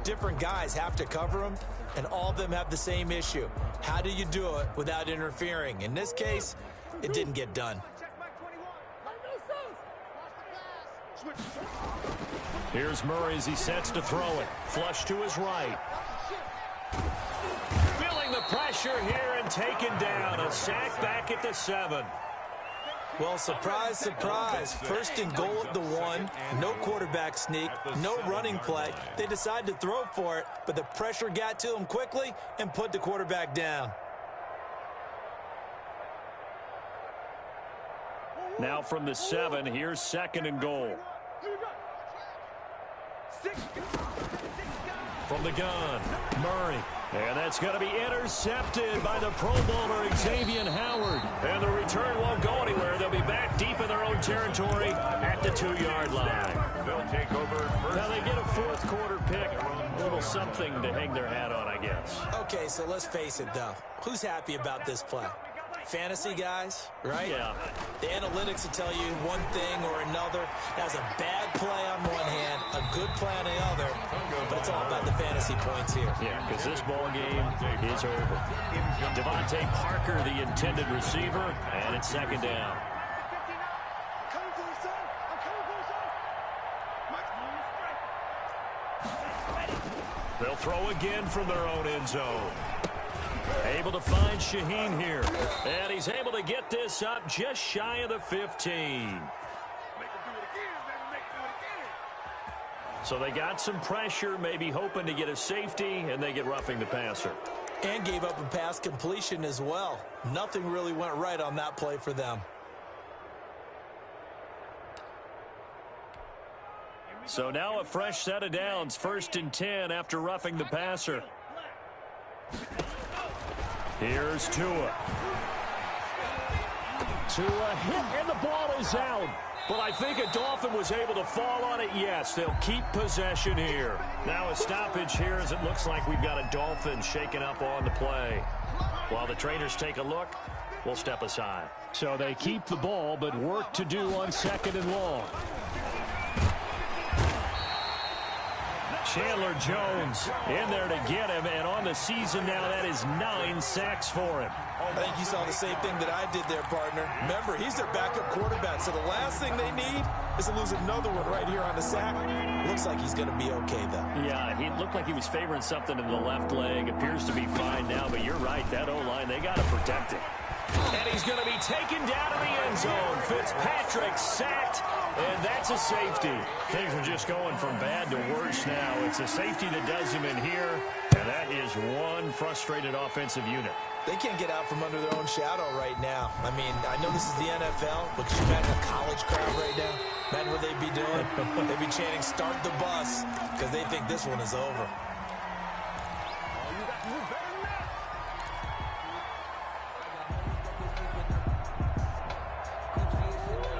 different guys have to cover him, and all of them have the same issue. How do you do it without interfering? In this case, it didn't get done. Here's Murray as he sets to throw it. Flush to his right. Feeling the pressure here and taken down. A sack back at the 7. Well, surprise, surprise. 1st and goal at the 1. No quarterback sneak. No running play. They decided to throw for it, but the pressure got to them quickly and put the quarterback down. Now from the 7, here's 2nd and goal. From the gun, Murray. And that's going to be intercepted by the Pro Bowler, Xavier Howard. And the return won't go anywhere. They'll be back deep in their own territory at the 2-yard line. They'll take over first. Now they get a 4th quarter pick. A little something to hang their hat on, I guess. Okay, so let's face it, though. Who's happy about this play? Fantasy guys, right? Yeah. The analytics will tell you one thing or another. That's a bad play on one hand, a good play on the other, but it's all about the fantasy points here. Yeah, because this ball game is over. Devontae Parker, the intended receiver, and it's 2nd down. They'll throw again from their own end zone. Able to find Shaheen here. And he's able to get this up just shy of the 15. So they got some pressure, maybe hoping to get a safety, and they get roughing the passer. And gave up a pass completion as well. Nothing really went right on that play for them. So now a fresh set of downs, 1st and 10 after roughing the passer. Here's Tua. Tua hit, and the ball is out. But I think a Dolphin was able to fall on it. Yes, they'll keep possession here. Now a stoppage here as it looks like we've got a Dolphin shaken up on the play. While the trainers take a look, we'll step aside. So they keep the ball, but work to do on 2nd and long. Chandler Jones in there to get him, and on the season now, that is 9 sacks for him. I think you saw the same thing that I did there, partner. Remember, he's their backup quarterback, so the last thing they need is to lose another one right here on the sack. Looks like he's going to be okay, though. Yeah, he looked like he was favoring something in the left leg. Appears to be fine now, but you're right. That O-line, they got to protect it. And he's going to be taken down to the end zone. Fitzpatrick sacked, and that's a safety. Things are just going from bad to worse now. It's a safety that does him in here, and that is one frustrated offensive unit. They can't get out from under their own shadow right now. I mean, I know this is the NFL, but could you imagine a college crowd right now? Imagine what they'd be doing. They'd be chanting, "Start the bus," because they think this one is over.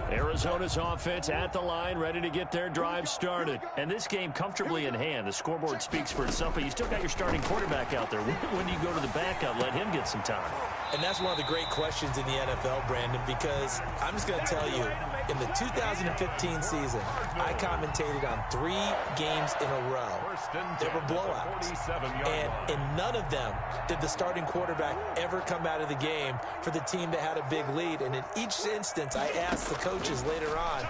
Arizona's offense at the line, ready to get their drive started. And this game comfortably in hand. The scoreboard speaks for itself, but you still got your starting quarterback out there. When do you go to the backup, let him get some time? And that's one of the great questions in the NFL, Brandon, because I'm just going to tell you, in the 2015 season, I commentated on 3 games in a row. There were blowouts. And in none of them did the starting quarterback ever come out of the game for the team that had a big lead. And in each instance, I asked the coaches later on,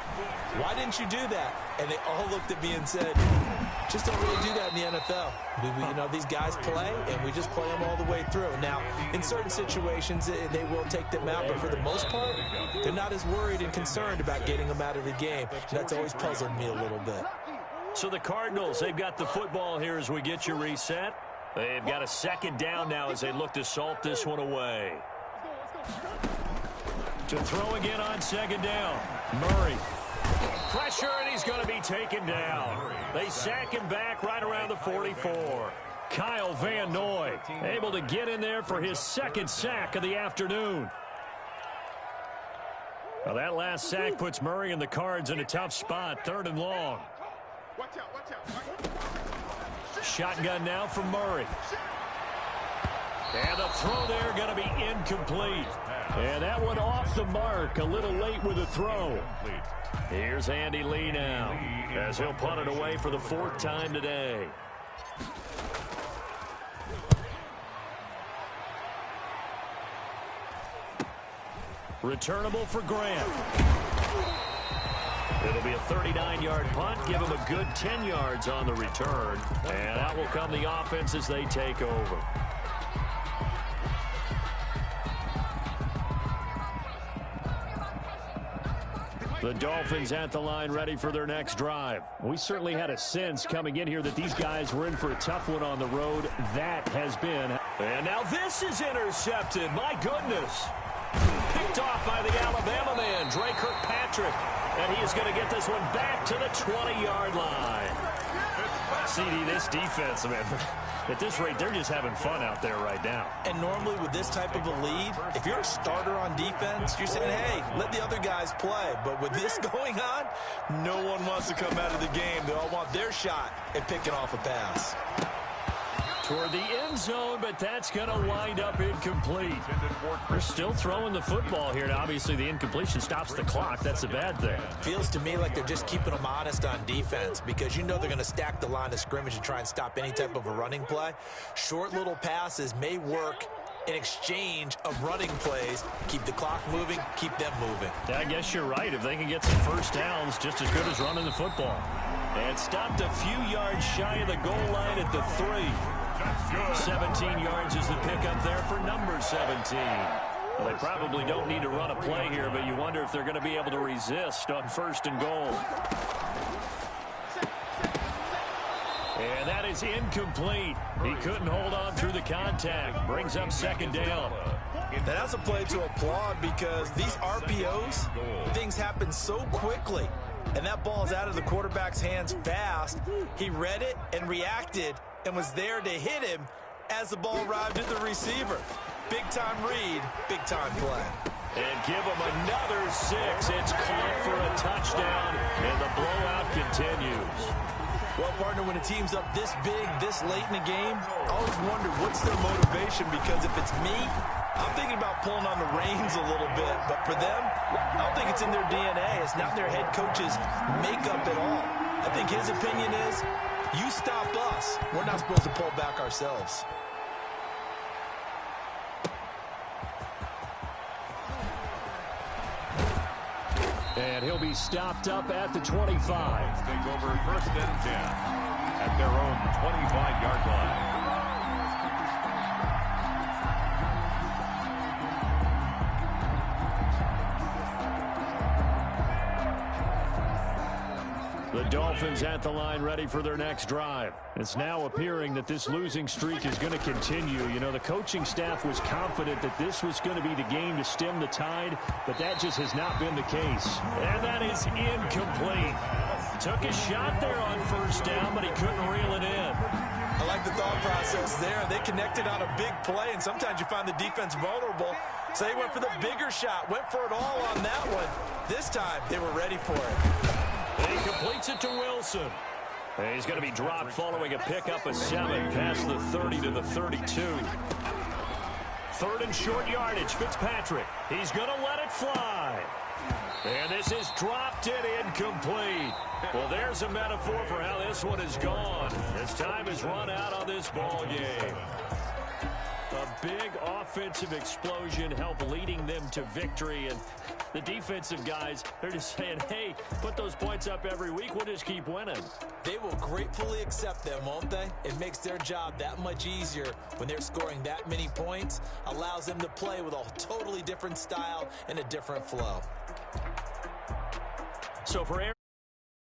why didn't you do that? And they all looked at me and said, just don't really do that in the NFL. You know, these guys play, and we just play them all the way through. Now, in certain situations, they will take them out, but for the most part, they're not as worried and concerned about getting them out of the game. That's always puzzled me a little bit. So the Cardinals, they've got the football here as we get you reset. They've got a second down now as they look to salt this one away. To throw again on second down. Murray. Pressure, and he's going to be taken down. They sack him back right around the 44. Kyle Van Noy able to get in there for his second sack of the afternoon. Well, that last sack puts Murray and the Cards in a tough spot, 3rd and long. Shotgun now from Murray. And the throw there going to be incomplete. And that one off the mark, a little late with the throw. Here's Andy Lee now, as he'll punt it away for the 4th time today. Returnable for Grant. It'll be a 39-yard punt, give him a good 10 yards on the return. And that will come the offense as they take over. The Dolphins at the line, ready for their next drive. We certainly had a sense coming in here that these guys were in for a tough one on the road. That has been. And now this is intercepted. My goodness. Picked off by the Alabama man, Dre Kirkpatrick. And he is going to get this one back to the 20-yard line. CD, this defense, man, at this rate, they're just having fun out there right now. And normally with this type of a lead, if you're a starter on defense, you're saying, hey, let the other guys play. But with this going on, no one wants to come out of the game. They all want their shot at picking off a pass. Toward the end zone, but that's going to wind up incomplete. They're still throwing the football here. Now, obviously, the incompletion stops the clock. That's a bad thing. Feels to me like they're just keeping them honest on defense because you know they're going to stack the line of scrimmage and try and stop any type of a running play. Short little passes may work in exchange of running plays. Keep the clock moving, keep them moving. Yeah, I guess you're right. If they can get some first downs, just as good as running the football. And stopped a few yards shy of the goal line at the 3. 17 yards is the pickup there for number 17. Well, they probably don't need to run a play here, but you wonder if they're going to be able to resist on 1st and goal. And that is incomplete. He couldn't hold on through the contact. Brings up 2nd down. And that's a play to applaud because these RPOs, things happen so quickly. And that ball is out of the quarterback's hands fast. He read it and reacted and was there to hit him as the ball arrived at the receiver. Big-time read, big-time play. And give him another 6. It's caught for a touchdown, and the blowout continues. Well, partner, when a team's up this big, this late in the game, I always wonder what's their motivation, because if it's me, I'm thinking about pulling on the reins a little bit. But for them, I don't think it's in their DNA. It's not their head coach's makeup at all. I think his opinion is, You stop us. We're not supposed to pull back ourselves. And he'll be stopped up at the 25. Take over first and 10 at their own 25-yard line. The Dolphins at the line ready for their next drive. It's now appearing that this losing streak is going to continue. You know, the coaching staff was confident that this was going to be the game to stem the tide, but that just has not been the case. And that is incomplete. Took a shot there on first down, but he couldn't reel it in. I like the thought process there. They connected on a big play, and sometimes you find the defense vulnerable. So they went for the bigger shot, went for it all on that one. This time, they were ready for it. And he completes it to Wilson. And he's going to be dropped following a pickup of 7 past the 30 to the 32. Third and short yardage, Fitzpatrick. He's going to let it fly. And this is dropped and incomplete. Well, there's a metaphor for how this one is gone. As time has run out on this ball game. A big offensive explosion helped leading them to victory. And the defensive guys, they're just saying, hey, put those points up every week. We'll just keep winning. They will gratefully accept them, won't they? It makes their job that much easier when they're scoring that many points. Allows them to play with a totally different style and a different flow. So for